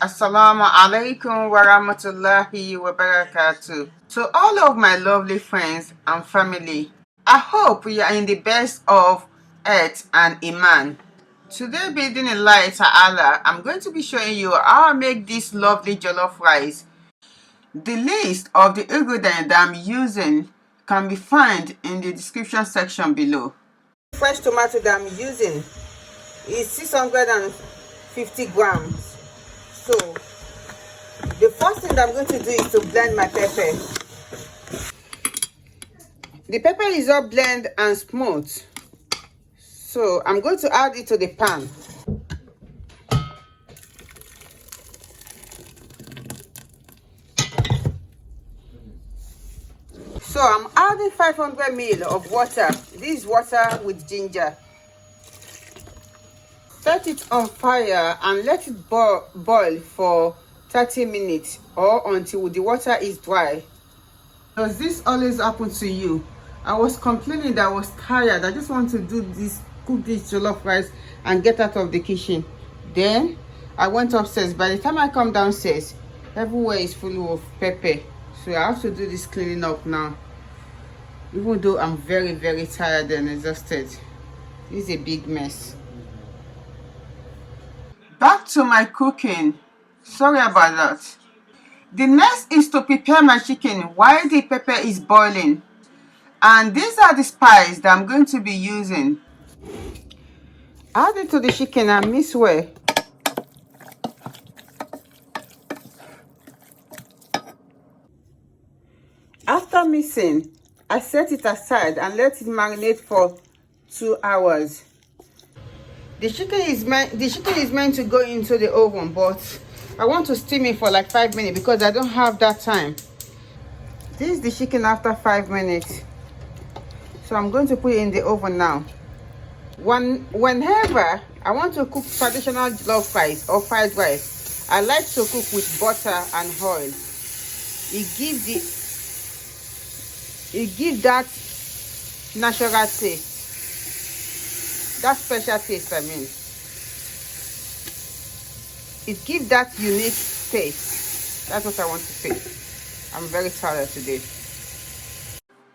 Assalamu alaikum wa rahmatullahi wa barakatuh. To all of my lovely friends and family, I hope you are in the best of health and iman. Today, building a light ta'ala, I'm going to be showing you how I make this lovely jollof rice. The list of the ingredients that I'm using can be found in the description section below. Fresh tomato that I'm using is 650 grams. So the first thing that I'm going to do is to blend my pepper. The pepper is all blended and smooth. So I'm going to add it to the pan. So I'm adding 500 ml of water. This is water with ginger. Set it on fire and let it boil for 30 minutes or until the water is dry. Does this always happen to you? I was complaining that I was tired. I just want to cook this jollof rice and get out of the kitchen. Then I went upstairs. By the time I come downstairs, everywhere is full of pepper. So I have to do this cleaning up now. Even though I'm very, very tired and exhausted. This is a big mess. Back to my cooking. Sorry about that. The next is to prepare my chicken while the pepper is boiling. And these are the spices that I'm going to be using. Add it to the chicken and mix well. After mixing, I set it aside and let it marinate for 2 hours. The chicken is meant to go into the oven, but I want to steam it for like 5 minutes because I don't have that time. This is the chicken after 5 minutes. So I'm going to put it in the oven now. Whenever I want to cook traditional jollof rice or fried rice, I like to cook with butter and oil. It gives that natural taste. That special taste, I mean. It gives that unique taste. That's what I want to say. I'm very tired today.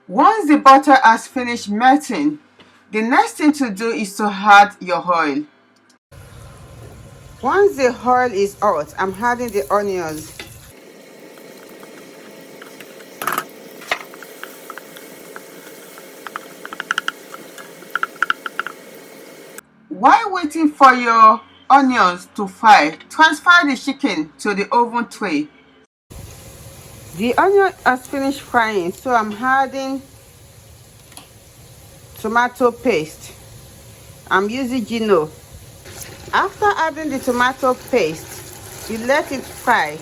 Once the butter has finished melting, the next thing to do is to add your oil. Once the oil is hot, I'm adding the onions. While waiting for your onions to fry, transfer the chicken to the oven tray. The onion has finished frying, so I'm adding tomato paste. I'm using Gino. After adding the tomato paste, you let it fry.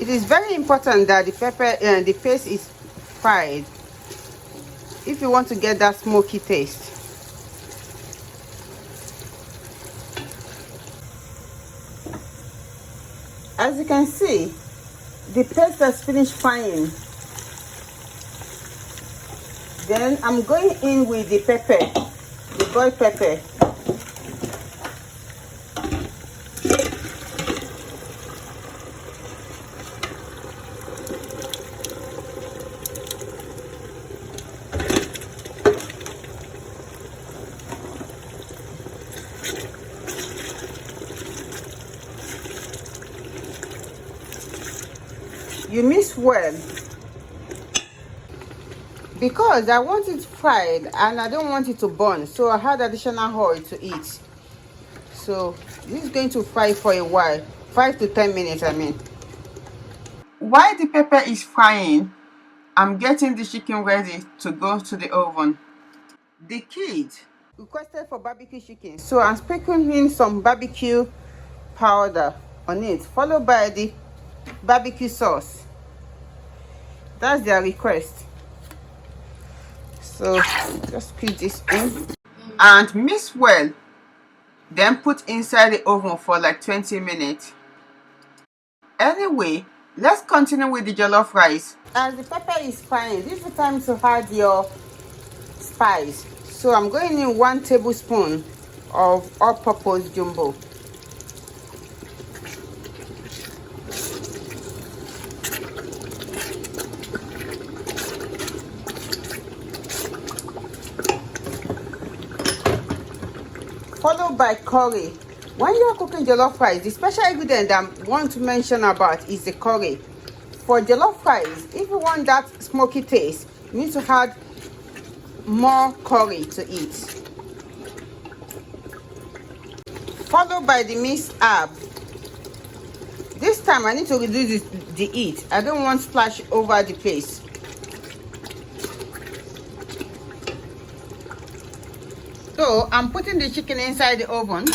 It is very important that the pepper and the paste is fried if you want to get that smoky taste. As you can see, the paste has finished frying. Then I'm going in with the pepper, the boiled pepper. You mix well because I want it fried and I don't want it to burn, so I add additional oil to it. So this is going to fry for a while, 5 to 10 minutes, I mean. While the pepper is frying, I'm getting the chicken ready to go to the oven. The kids requested for barbecue chicken, so I'm sprinkling in some barbecue powder on it, followed by the barbecue sauce. That's their request. So just put this in and mix well, then put inside the oven for like 20 minutes. Anyway, let's continue with the jollof rice. As the pepper is frying, this is the time to add your spice. So I'm going in 1 tablespoon of all-purpose jumbo. Followed by curry. When you are cooking jollof rice, the special ingredient that I want to mention about is the curry. For jollof rice, if you want that smoky taste, you need to add more curry to it. Followed by the minced herb. This time I need to reduce the heat. I don't want splash over the place. So I'm putting the chicken inside the oven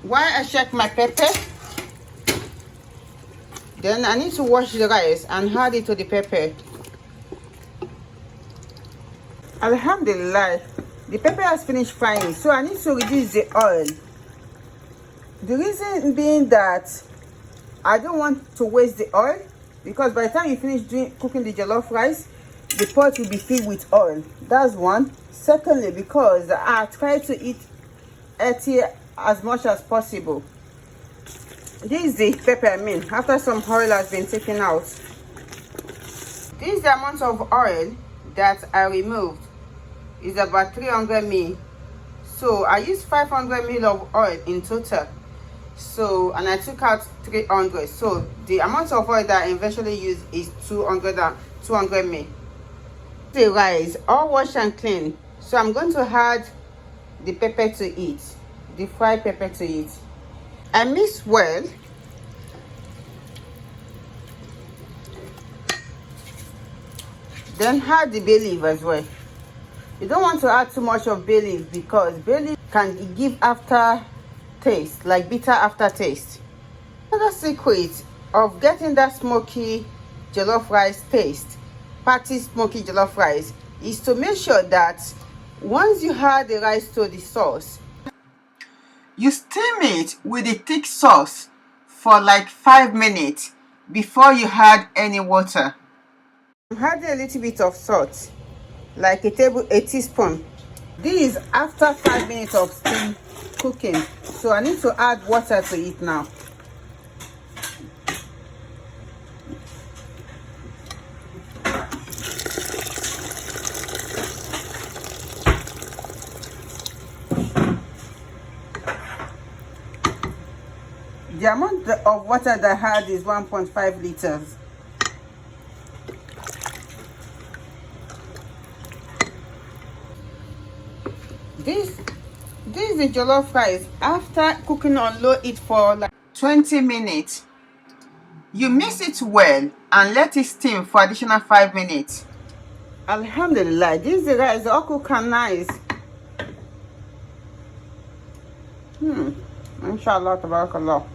while I check my pepper. Then I need to wash the rice and add it to the pepper. Alhamdulillah, the pepper has finished frying, so I need to reduce the oil. The reason being that I don't want to waste the oil, because by the time you finish cooking the jollof rice, the pot will be filled with oil. That's one. Secondly, because I try to eat healthy as much as possible. This is the pepper I mean, after some oil has been taken out. This is the amount of oil that I removed. It's about 300 ml. So I used 500 ml of oil in total. So, and I took out 300. So the amount of oil that I eventually use is 200 ml. The rice all washed and clean. So I'm going to add the pepper to it, the fried pepper to it. I mix well. Then add the bay leaf as well. You don't want to add too much of bay leaf because bay leaf can give aftertaste, like bitter aftertaste. Another secret of getting that smoky jollof rice taste, party smoky jollof rice, is to make sure that once you add the rice to the sauce, you steam it with the thick sauce for like 5 minutes before you add any water. I'm adding a little bit of salt, like a teaspoon. This is after 5 minutes of steam cooking, so I need to add water to it now. The amount of water that I had is 1.5 liters. This is the jollof rice after cooking on low heat for like 20 minutes. You mix it well and let it steam for additional 5 minutes. Alhamdulillah, this is the rice all cooked and nice. Inshallah, tabarakallah.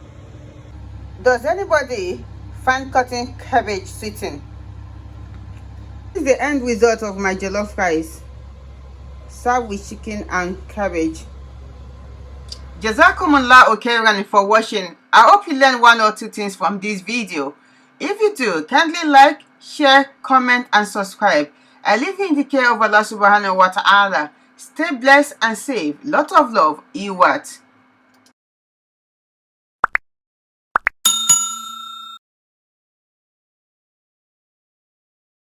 Does anybody find cutting cabbage sweeting? This is the end result of my jollof rice, served with chicken and cabbage. Jazakumullah khairan for watching. I hope you learned 1 or 2 things from this video. If you do, kindly like, share, comment and subscribe. I leave you in the care of Allah subhanahu wa ta'ala. Stay blessed and safe. Lot of love. Iwat.